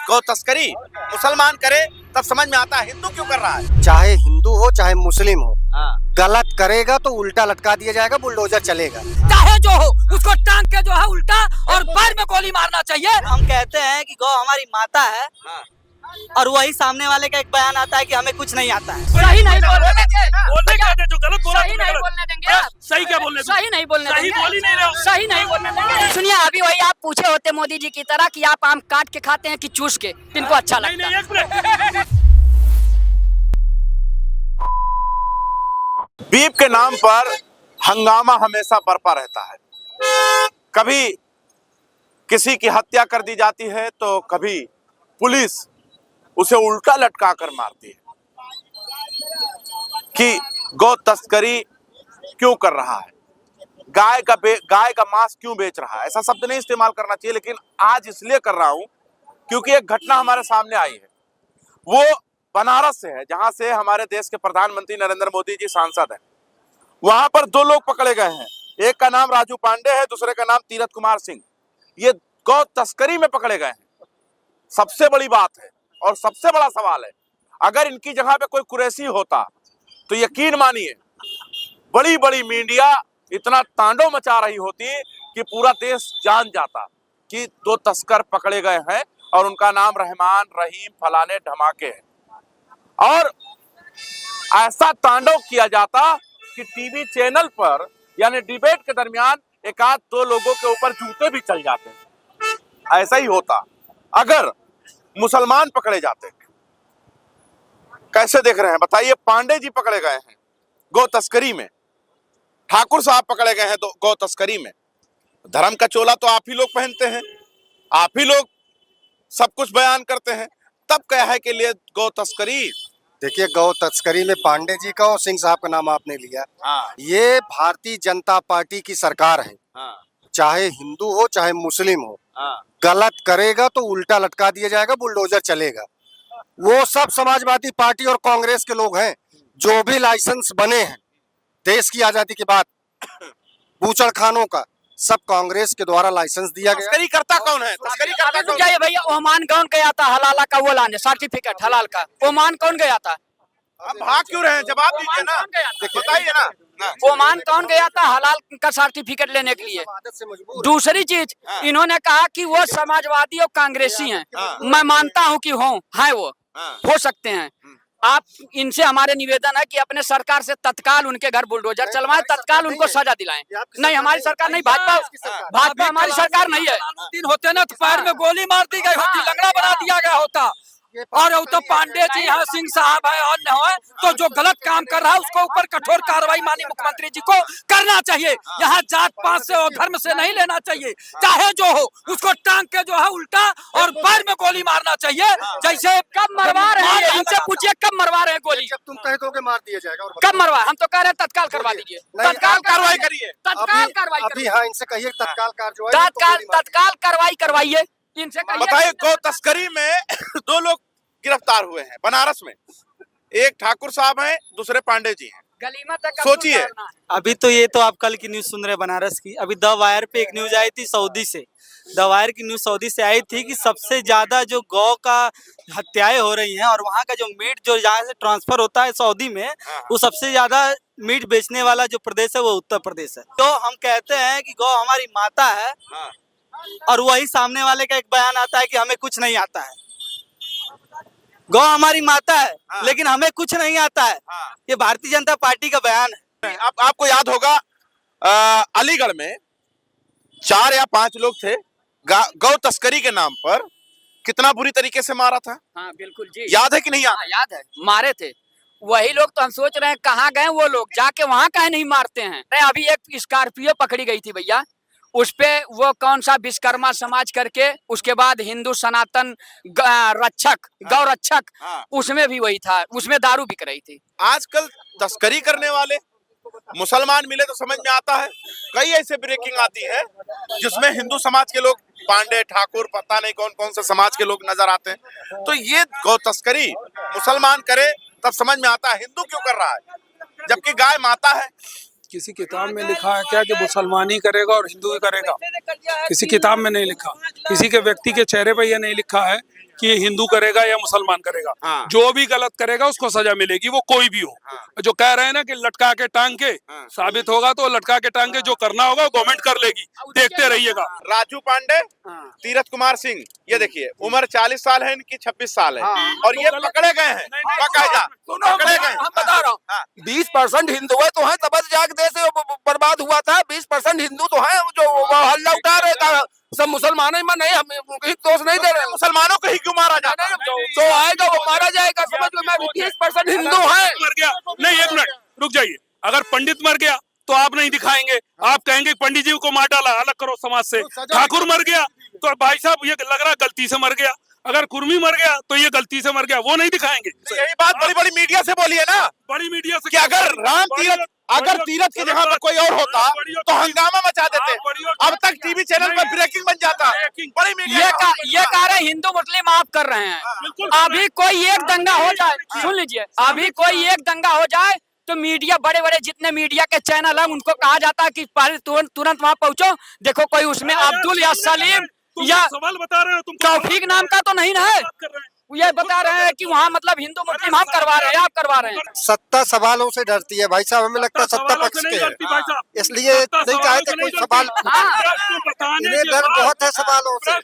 गौ तस्करी मुसलमान करे तब समझ में आता है हिंदू क्यों कर रहा है। चाहे हिंदू हो चाहे मुस्लिम हो, हाँ। गलत करेगा तो उल्टा लटका दिया जाएगा, बुलडोजर चलेगा। चाहे जो हो उसको टांग के जो है उल्टा और पैर में गोली मारना चाहिए। हम कहते हैं कि गौ हमारी माता है। हाँ। और वही सामने वाले का एक बयान आता है कि हमें कुछ नहीं आता है। सही नहीं बोलने देंगे, बोलने क्या जो गलत बोला सही नहीं बोलने देंगे आप। सही क्या बोलने सही नहीं बोलने सही देंगे, बोल ही नहीं रहे हो। सही नहीं बोलने देंगे। सुनिए, अभी वही आप पूछे होते मोदी जी की तरह कि आप आम काट के खाते हैं कि चूस के, इनको अच्छा नहीं लगता नहीं है। एक मिनट। बीप के नाम पर हंगामा हमेशा बरपा रहता है। कभी किसी की हत्या कर दी जाती है तो कभी पुलिस उसे उल्टा लटका कर मारती है कि गौ तस्करी क्यों कर रहा है, गाय का मांस क्यों बेच रहा है। ऐसा शब्द नहीं इस्तेमाल करना चाहिए, लेकिन आज इसलिए कर रहा हूं क्योंकि एक घटना हमारे सामने आई है। वो बनारस से है, जहां से हमारे देश के प्रधानमंत्री नरेंद्र मोदी जी सांसद हैं। वहां पर दो लोग पकड़े गए हैं, एक का नाम राजू पांडे है, दूसरे का नाम तीरथ कुमार सिंह। ये गौ तस्करी में पकड़े गए हैं। सबसे बड़ी बात है और सबसे बड़ा सवाल है, अगर इनकी जगह पे कोई कुरैशी होता तो यकीन मानिए बड़ी बड़ी मीडिया इतना तांडव मचा रही होती कि पूरा देश जान जाता कि दो तस्कर पकड़े गए हैं और उनका नाम रहमान रहीम फलाने धमाके है। और ऐसा तांडव किया जाता कि टीवी चैनल पर यानी डिबेट के दरमियान एक आध दो लोगों के ऊपर जूते भी चल जाते। ऐसा ही होता अगर मुसलमान पकड़े जाते। कैसे देख रहे हैं बताइए। पांडे जी पकड़े गए हैं गौ तस्करी में, ठाकुर साहब पकड़े गए हैं तो गौ तस्करी में। धर्म का चोला तो आप ही लोग पहनते हैं, आप ही लोग सब कुछ बयान करते हैं, तब क्या है कि लिए गौ तस्करी। देखिए, गौ तस्करी में पांडे जी का और सिंह साहब का नाम आपने लिया। हाँ। ये भारतीय जनता पार्टी की सरकार है। हाँ। चाहे हिंदू हो चाहे मुस्लिम हो, हाँ। गलत करेगा तो उल्टा लटका दिया जाएगा, बुलडोजर चलेगा। वो सब समाजवादी पार्टी और कांग्रेस के लोग हैं जो भी लाइसेंस बने हैं देश की आजादी के बाद, बूचड़ खानों का सब कांग्रेस के द्वारा लाइसेंस दिया गया। तस्करी करता कौन है? तस्करी करता कौन है? भैया, ओमान कौन गया था हलाला का वो लाने, सर्टिफिकेट हलाल का? ओमान कौन गया था? आप भाग क्यों रहे हैं? जवाब दीजिए ना, बताइए ना। ओमान कौन गया था हलाल का सर्टिफिकेट लेने के लिए? दूसरी चीज, इन्होंने कहा कि वो समाजवादी और कांग्रेसी हैं। मैं मानता हूं कि है वो हो सकते हैं। आप इनसे हमारे निवेदन है कि अपने सरकार से तत्काल उनके घर बुलडोजर चलवाएं, तत्काल उनको सजा दिलाएं। नहीं, हमारी सरकार नहीं, भाजपा हमारी सरकार नहीं है। दिन होते ना तो पैर में गोली मार दी गई होती, लंगड़ा बना दिया गया होता। और वो तो पांडे जी हैं, सिंह साहब है और न है तो जो गलत काम कर रहा है उसको ऊपर कठोर कार्रवाई माननीय मुख्यमंत्री जी को करना चाहिए। यहाँ जात पात से और धर्म से नहीं लेना चाहिए। चाहे जो हो उसको टांग के जो है उल्टा और पैर में गोली मारना चाहिए। जैसे कब मरवा रहे हैं, इनसे पूछिए कब मरवा रहे हैं गोली? जब तुम कह दोगे मार दिया जाएगा। कब मरवा? हम तो कह रहे हैं तत्काल करवा दीजिए, तत्काल कार्रवाई करिए, तत्काल कार्रवाई अभी हाँ, इनसे कहिए तत्काल कार्रवाई, तत्काल कार्रवाई करवाइए इनसे। बताइए, गौ तस्करी में दो लोग गिरफ्तार हुए हैं बनारस में, एक ठाकुर साहब हैं, दूसरे पांडे जी हैं। सोचिए। अभी तो ये तो आप कल की न्यूज सुन रहे हैं बनारस की। अभी द वायर पे एक न्यूज आई थी सऊदी से। द वायर की न्यूज सऊदी से आई थी कि सबसे ज्यादा जो गौ का हत्याएं हो रही हैं और वहाँ का जो मीट जो जहाँ से ट्रांसफर होता है सऊदी में, वो सबसे ज्यादा मीट बेचने वाला जो प्रदेश है वो उत्तर प्रदेश है। तो हम कहते हैं कि गौ हमारी माता है। और वही सामने वाले का एक बयान आता है कि हमें कुछ नहीं आता है। गौ हमारी माता है लेकिन हमें कुछ नहीं आता है। ये भारतीय जनता पार्टी का बयान है। आपको याद होगा अलीगढ़ में 4 या 5 लोग थे, गौ तस्करी के नाम पर कितना बुरी तरीके से मारा था। हाँ बिल्कुल जी, याद है कि नहीं? याद है, मारे थे वही लोग। तो हम सोच रहे हैं कहाँ गए वो लोग, जाके वहाँ काहे नहीं मारते हैं? अभी एक स्कॉर्पियो पकड़ी गई थी भैया, उस पे वो कौन सा विश्वकर्मा समाज करके, उसके बाद हिंदू सनातन रक्षक, गौ रक्षक, उसमें भी वही था, उसमें दारू बिक रही थी। आजकल तस्करी करने वाले मुसलमान मिले तो समझ में आता है। कई ऐसे ब्रेकिंग आती है जिसमें हिंदू समाज के लोग, पांडे ठाकुर पता नहीं कौन कौन से समाज के लोग नजर आते हैं। तो ये गौ तस्करी मुसलमान करे तब समझ में आता है हिंदू क्यों कर रहा है, जबकि गाय माता है। किसी किताब में लिखा है क्या कि मुसलमान ही करेगा और हिंदू ही करेगा? किसी किताब में नहीं लिखा, किसी के व्यक्ति के चेहरे पर यह नहीं लिखा है कि ये हिंदू करेगा या मुसलमान करेगा। हाँ। जो भी गलत करेगा उसको सजा मिलेगी, वो कोई भी हो। हाँ। जो कह रहे हैं ना कि लटका के टांग के, हाँ। साबित होगा तो लटका के टांग के जो करना होगा गवर्नमेंट कर लेगी, देखते रहिएगा। राजू पांडे, तीरथ कुमार सिंह, ये देखिए उम्र 40 साल है इनकी, 26 साल है और ये पकड़े गए हैं बाकायदा, पकड़े गए। हम बता रहा हाँ। हूँ 20% हिंदू है तो है, तब जाके देश बर्बाद हुआ था। 20% हिंदू तो है जो हल्ला उठा रहे था, सब मुसलमान ही नहीं, हम उनके दोष नहीं दे रहे। मुसलमानों को ही क्यों मारा जाता है? जो आएगा वो मारा जाएगा, समझ लो। मैं 20% हिंदू है। मर गया नहीं, एक मिनट रुक जाइए। अगर पंडित मर गया तो आप नहीं दिखाएंगे, आप कहेंगे पंडित जी को मार डाला, अलग करो समाज से। ठाकुर मर गया तो भाई साहब ये लग रहा गलती से मर गया। अगर कुर्मी मर गया तो ये गलती से मर गया, वो नहीं दिखाएंगे। यही बात बड़ी बड़ी मीडिया से बोलिए ना, बड़ी मीडिया से कि अगर राम तीरथ, अगर तीरथ की जगह पर कोई और होता तो हंगामा मचा देते। अब तक टीवी चैनल पर ब्रेकिंग बन जाता। बड़ी मीडिया ये कह रहे हैं हिंदू मुस्लिम आप कर रहे हैं। अभी कोई एक दंगा हो जाए, सुन लीजिए, अभी कोई एक दंगा हो जाए तो मीडिया, बड़े बड़े जितने मीडिया के चैनल हैं उनको कहा जाता है कि तुरंत वहां पहुंचो। देखो कोई उसमें अब्दुल या सलीम या सवाल बता रहे हो तुम, तौफीक नाम का तो नहीं ना है। ये बता रहे हैं कि वहाँ मतलब हिंदू मुस्लिम हम करवा रहे हैं, आप करवा रहे हैं। सत्ता सवालों से डरती है भाई साहब, हमें लगता है सत्ता पक्ष के हैं, इसलिए नहीं चाहते कोई सवाल। इन्हें डर बहुत है सवालों से,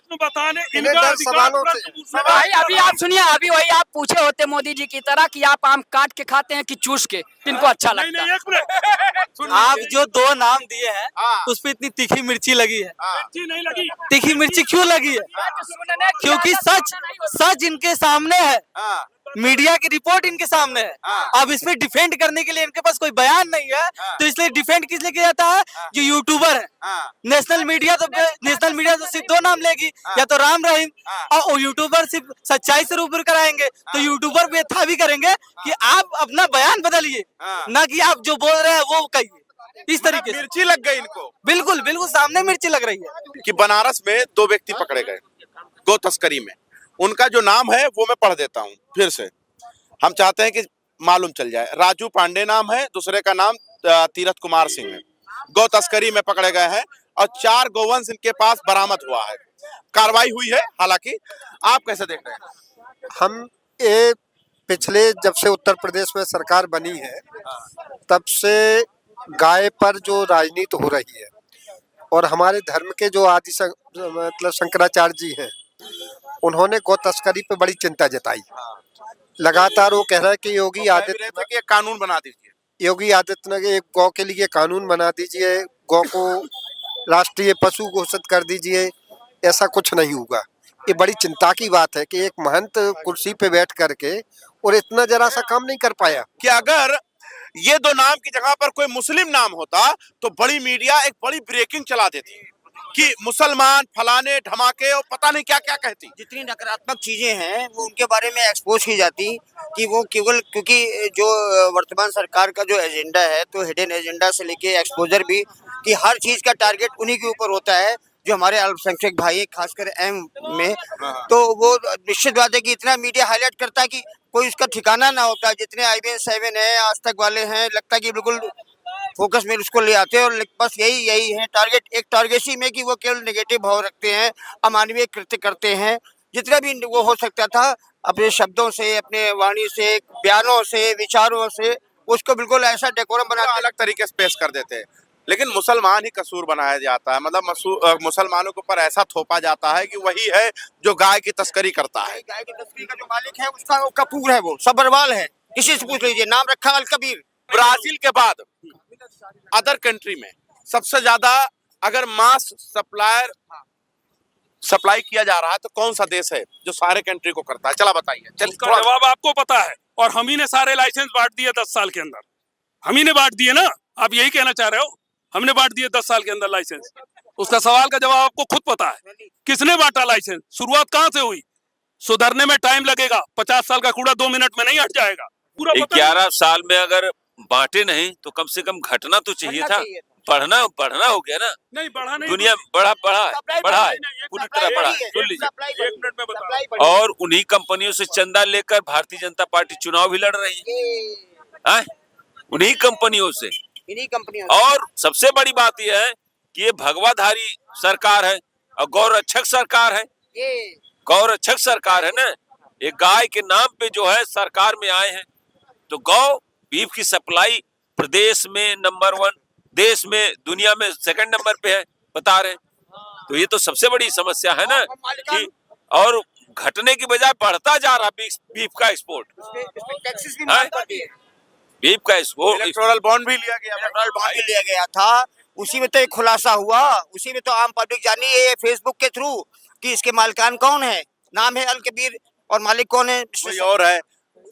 इन्हें डर सवालों से। भाई अभी आप सुनिए, अभी वही आप पूछे होते मोदी जी की तरह कि आप आम काट के खाते हैं कि चूस के, किनको अच्छा लगता है। आप जो दो नाम दिए हैं उस पे इतनी तीखी मिर्ची लगी है। नहीं लगी। तीखी मिर्ची क्यों लगी है? क्योंकि सच इनके सामने है, मीडिया की रिपोर्ट इनके सामने है। अब इसमें डिफेंड करने के लिए इनके पास कोई बयान नहीं है, तो इसलिए डिफेंड किस लिए किया जाता है? जो यूट्यूबर है। नेशनल मीडिया तो सिर्फ दो नाम लेगी, या तो राम रहीम, और यूट्यूबर सिर्फ सच्चाई से रूबरू कराएंगे। तो यूट्यूबर भी था भी करेंगे कि आप अपना बयान बदलिए, ना कि आप जो बोल रहे हैं वो कहिए। इस तरीके से मिर्ची लग गई इनको। बिल्कुल बिल्कुल सामने मिर्ची लग रही है। कि बनारस में 2 व्यक्ति पकड़े गए गो तस्करी में। उनका जो नाम है वो मैं पढ़ देता हूँ फिर से, हम चाहते हैं कि मालूम चल जाए। राजू पांडे नाम है, दूसरे का नाम तीरथ कुमार सिंह है। गौ तस्करी में पकड़े गए हैं और 4 गोवंश इनके पास बरामद हुआ है। कार्रवाई हुई है हालांकि। आप कैसे देख रहे हैं? हम ये पिछले जब से उत्तर प्रदेश में सरकार बनी है तब से गाय पर जो राजनीति हो रही है, और हमारे धर्म के जो मतलब शंकराचार्य जी हैं, उन्होंने गौ तस्करी पे बड़ी चिंता जताई। लगातार वो कह रहा है कि योगी आदित्यनाथ कि एक कानून बना दीजिए, योगी आदित्यनाथ एक गौ के लिए कानून बना दीजिए, गौ को राष्ट्रीय पशु घोषित कर दीजिए। ऐसा कुछ नहीं होगा। ये बड़ी चिंता की बात है कि एक महंत कुर्सी पे बैठ करके और इतना जरा सा काम नहीं कर पाया। कि अगर ये 2 नाम की जगह पर कोई मुस्लिम नाम होता तो बड़ी मीडिया एक बड़ी ब्रेकिंग चला देती कि मुसलमान फलाने धमाके और पता नहीं क्या क्या कहती। जितनी नकारात्मक चीजें हैं वो उनके बारे में एक्सपोज की जाती कि वो केवल, क्योंकि जो वर्तमान सरकार का जो एजेंडा है, तो हिडन एजेंडा से लेके एक्सपोजर भी, कि हर चीज का टारगेट उन्हीं के ऊपर होता है जो हमारे अल्पसंख्यक भाई, खासकर एम में। तो वो निश्चित बात है कि इतना मीडिया हाईलाइट करता है कि कोई उसका ठिकाना ना होता। जितने IBN 7 है, आज तक वाले हैं, लगता है कि बिल्कुल फोकस में उसको ले आते हैं और बस यही है टारगेट, एक टारगेसी में कि वो केवल नेगेटिव भाव रखते हैं, अमानवीय कृत्य करते हैं। जितना भी वो हो सकता था अपने शब्दों से, अपने वाणी से, बयानों से, विचारों से, उसको बिल्कुल ऐसा डेकोरम बना अलग तरीके से पेश कर देते हैं। लेकिन मुसलमान ही कसूर बनाया जाता है, मतलब मुसलमानों के ऊपर ऐसा थोपा जाता है कि वही है जो गाय की तस्करी करता है। गाय की तस्करी का जो मालिक है उसका कपूर है, वो सबरवाल है, किसी से पूछ लीजिए, नाम रखा अल कबीर। ब्राजील के बाद अदर कंट्री में सबसे ज्यादा अगर मांस सप्लाई किया जा रहा है तो कौन सा देश है जो सारे कंट्री को करता है? चला बताइए। इसका जवाब आपको पता है, और हम ही ने सारे लाइसेंस बांट दिए 10 साल के अंदर। हम ही ने बांट दिए ना, आप यही कहना चाह रहे हो? हमने बांट दिए 10 साल के अंदर लाइसेंस। उसका सवाल का जवाब आपको खुद पता है, किसने बांटा लाइसेंस, शुरुआत कहाँ से हुई? सुधरने में टाइम लगेगा, 50 साल का कूड़ा 2 मिनट में नहीं हट जाएगा। पूरा 11 साल में अगर बांटे नहीं तो कम से कम घटना तो चाहिए था। बढ़ना हो गया ना। नहीं बढ़ा नहीं, दुनिया बढ़ा है, पूरी तरह बढ़ा है। सुन लीजिए, 1 मिनट में बता। और उन्हीं कंपनियों से चंदा लेकर भारतीय जनता पार्टी चुनाव भी लड़ रही है, उन्हीं कंपनियों से। इन्हीं कंपनियों। और सबसे बड़ी बात यह है कि ये भगवाधारी सरकार है और गौरक्षक सरकार है। गौरक्षक सरकार है ना, एक गाय के नाम पे जो है सरकार में आए हैं। तो गौ बीफ की सप्लाई प्रदेश में नंबर 1, देश में, दुनिया में सेकंड नंबर पे है, बता रहे हैं। तो ये तो सबसे बड़ी समस्या है ना कि, और घटने की बजाय बढ़ता जा रहा बीफ का एक्सपोर्ट। टैक्सेस भी माफ कर दिए, बीफ का एक्सपोर्ट, इलेक्टोरल बॉन्ड भी लिया गया, इलेक्टोरल बॉन्ड भी लिया गया था। उसी में तो एक खुलासा हुआ, उसी में तो आम पब्लिक जानी है फेसबुक के थ्रू कि इसके मालिकान कौन है, नाम है अल कबीर, और मालिक कौन है, कोई और है।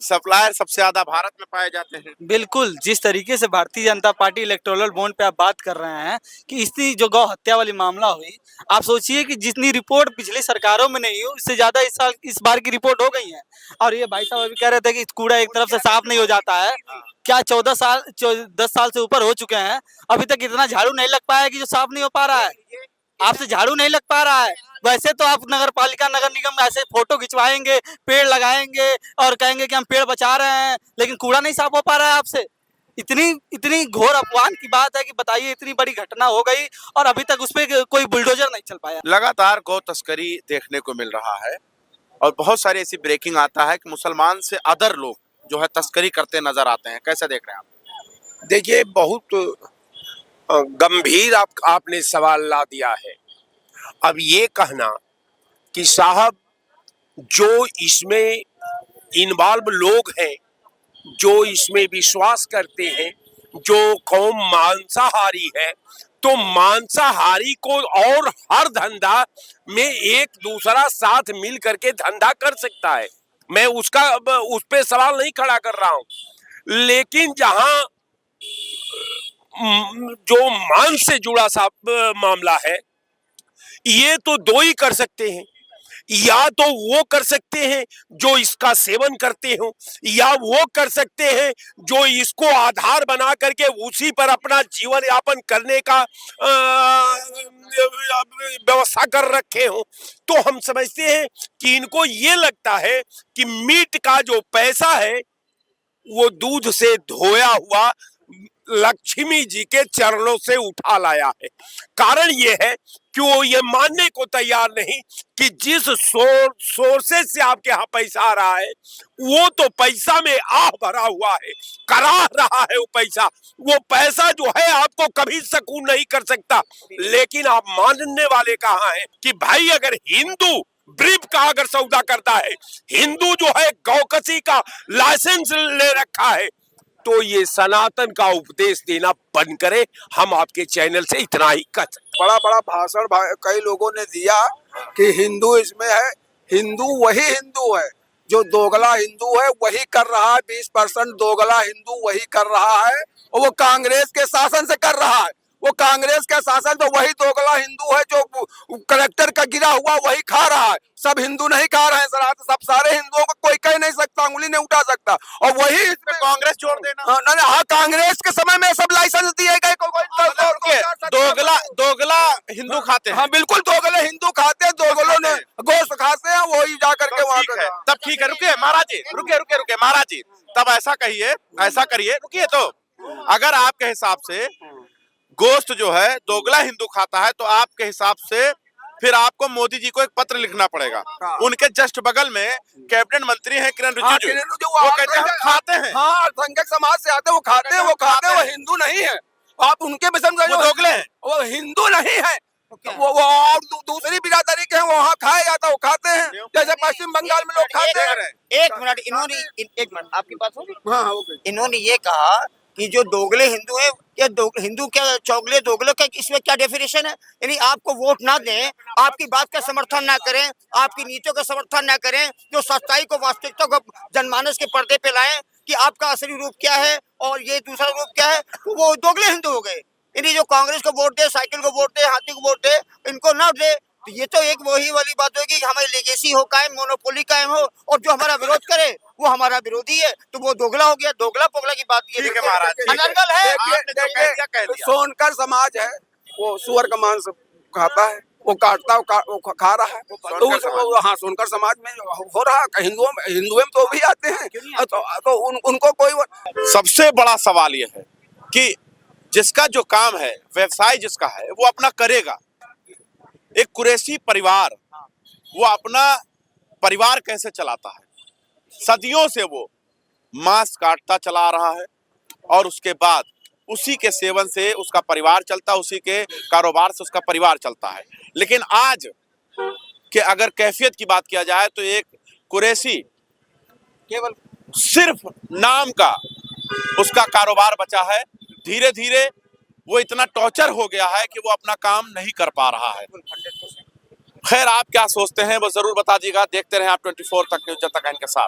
सप्लायर सबसे ज्यादा भारत में पाए जाते हैं। बिल्कुल, जिस तरीके से Bharatiya Janata party electoral bond पे आप बात कर रहे हैं कि इतनी जो गौ हत्या वाली मामला हुई, आप सोचिए कि जितनी रिपोर्ट पिछली सरकारों में नहीं हुई, इससे ज्यादा इस बार की रिपोर्ट हो गई है। और ये भाई साहब अभी कह रहे थे कि कूड़ा एक तरफ से साफ नहीं हो जाता है। क्या 10 साल से ऊपर हो चुके हैं, अभी तक इतना झाड़ू नहीं लग पाया कि जो साफ नहीं हो पा रहा है। आपसे झाड़ू नहीं लग पा रहा है, वैसे तो आप नगर पालिका नगर निगम में ऐसे फोटो खिंचवाएंगे, पेड़ लगाएंगे और कहेंगे कि हम पेड़ बचा रहे हैं, लेकिन कूड़ा नहीं साफ हो पा रहा है आपसे। इतनी घोर अपमान की बात है कि बताइए, इतनी बड़ी घटना हो गई और अभी तक उस पर कोई बुलडोजर नहीं चल पाया। लगातार गौ तस्करी देखने को मिल रहा है और बहुत सारी ऐसी ब्रेकिंग आता है कि मुसलमान से अदर लोग जो है तस्करी करते नजर आते हैं। कैसे देख रहे हैं आप? देखिए, बहुत गंभीर आपने सवाल ला दिया है। अब ये कहना कि साहब जो इसमें इन्वॉल्व लोग हैं, जो इसमें विश्वास करते हैं, जो कौम मांसाहारी है, तो मांसाहारी को और हर धंधा में एक दूसरा साथ मिल करके धंधा कर सकता है। मैं उस पे सवाल नहीं खड़ा कर रहा हूं, लेकिन जहां जो मांस से जुड़ा सा मामला है, ये तो दो ही कर सकते हैं। या तो वो कर सकते हैं जो इसका सेवन करते हो, या वो कर सकते हैं जो इसको आधार बना करके उसी पर अपना जीवन यापन करने का व्यवस्था कर रखे हो। तो हम समझते हैं कि इनको ये लगता है कि मीट का जो पैसा है वो दूध से धोया हुआ लक्ष्मी जी के चरणों से उठा लाया है। कारण ये है कि वो ये मानने को तैयार नहीं कि जिस सोर्सेस से आपके यहाँ पैसा आ रहा है, वो तो पैसा में आह भरा हुआ है, कराह रहा है वो पैसा जो है आपको कभी सुकून नहीं कर सकता। लेकिन आप मानने वाले कहाँ हैं कि भाई अगर हिंदू ब्रीफ का अगर सौदा करता है, हिंदू जो है गौकसी का लाइसेंस ले रखा है, तो ये सनातन का उपदेश देना बंद करे। हम आपके चैनल से इतना ही कर सकते। बड़ा बड़ा भाषण कई लोगों ने दिया कि हिंदू इसमें है। हिंदू वही हिंदू है जो दोगला हिंदू है, वही कर रहा है। 20% दोगला हिंदू वही कर रहा है, और वो कांग्रेस के शासन से कर रहा है। वो कांग्रेस का शासन तो वही दोगला हिंदू है जो कलेक्टर का गिरा हुआ वही खा रहा है। सब हिंदू नहीं खा रहे हैं सर, सब सारे हिंदुओं को कोई कह नहीं सकता, उंगली नहीं उठा सकता। और वही इसमें कांग्रेस छोड़ देना। हाँ, कांग्रेस के समय में सब लाइसेंस दिए गए। दोगला हिंदू खाते हैं। हाँ बिल्कुल, दोगले हिंदू खाते हैं, दोगलों ने गोश्त खाते हैं, वही जाकर के वहाँ पे। तब ठीक है, रुकिए महाराज जी, रुकिए महाराज जी, तब ऐसा कहिए, ऐसा करिए, रुकिए। तो अगर आपके हिसाब से गोश्त जो है दोगला हिंदू खाता है, तो आपके हिसाब से फिर आपको मोदी जी को एक पत्र लिखना पड़ेगा। उनके जस्ट बगल में कैबिनेट मंत्री हैं किरण रिजिजू, वो कहते हैं हम खाते हैं। हाँ, अल्पसंख्यक समाज से आते, वो खाते हैं, वो हिंदू नहीं है। आप उनके विषय में दोगले हैं, वो हिंदू नहीं है। वो और दूसरी बिरादरी के हैं, वो वहाँ खाया जाता है, वो खाते हैं, जैसे पश्चिम बंगाल में लोग खाते हैं। एक मिनट, इन्होंने आपकी बात होगी। हाँ, इन्होंने ये कहा कि जो दोगले हिंदू है, या हिंदू क्या चौगले दोगलों का, इसमें क्या डेफिनेशन है? यानी आपको वोट ना दें, आपकी बात का समर्थन ना करें, आपकी नीतियों का समर्थन ना करें, जो सच्चाई को, वास्तविकता को जनमानस के पर्दे पे लाएं कि आपका असली रूप क्या है और ये दूसरा रूप क्या है, तो वो दोगले हिंदू हो गए। यानी जो कांग्रेस को वोट दे, साइकिल को वोट दे, हाथी को वोट दे, इनको ना दे, तो ये तो एक वही वाली बात होगी कि हमारी लेगेसी हो कायम, मोनोपोली कायम हो, और जो हमारा विरोध करे वो हमारा विरोधी है, तो वो दोगला हो गया। दोगला पोगला की बात ये ठीक है महाराज, अनर्गल है। देखिए, सोनकर समाज है, वो सुअर का मांस खाता है, वो काटता, वो खा रहा है। तो हाँ, सोनकर समाज में हो रहा है। हिंदुओं में तो भी आते हैं, तो उनको कोई। सबसे बड़ा सवाल यह है कि जिसका जो काम है, व्यवसाय जिसका है, वो अपना करेगा। एक कुरैशी परिवार वो अपना परिवार कैसे चलाता है। सदियों से वो मांस काटता चला आ रहा है और उसके बाद उसी के सेवन से उसका परिवार चलता, उसी के कारोबार से उसका परिवार चलता है। लेकिन आज के अगर कैफियत की बात किया जाए तो एक कुरैशी केवल सिर्फ नाम का उसका कारोबार बचा है। धीरे धीरे वो इतना टॉर्चर हो गया है कि वो अपना काम नहीं कर पा रहा है। खैर, आप क्या सोचते हैं वो जरूर बता दीजिएगा। देखते रहें आप 24 तक न्यूज़ जनता के साथ।